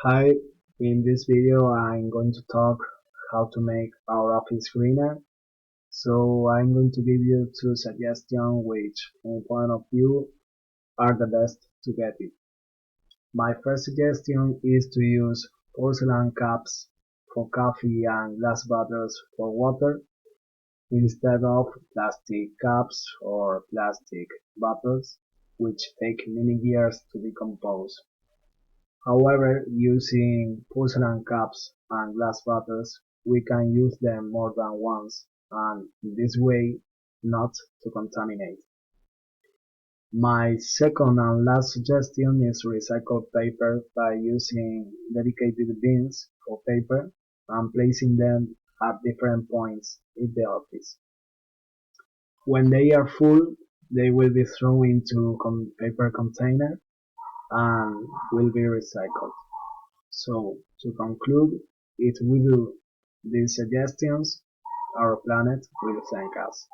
Hi, in this video I'm going to talk how to make our office greener. So I'm going to give you two suggestions which from point of view are the best to get it. My first suggestion is to use porcelain cups for coffee and glass bottles for water instead of plastic cups or plastic bottles which take many years to decompose. However, using porcelain cups and glass bottles, we can use them more than once and in this way not to contaminate. My second and last suggestion is recycled paper by using dedicated bins for paper and placing them at different points in the office. When they are full, they will be thrown into paper container and will be recycled. So, to conclude, if we do these suggestions, our planet will thank us.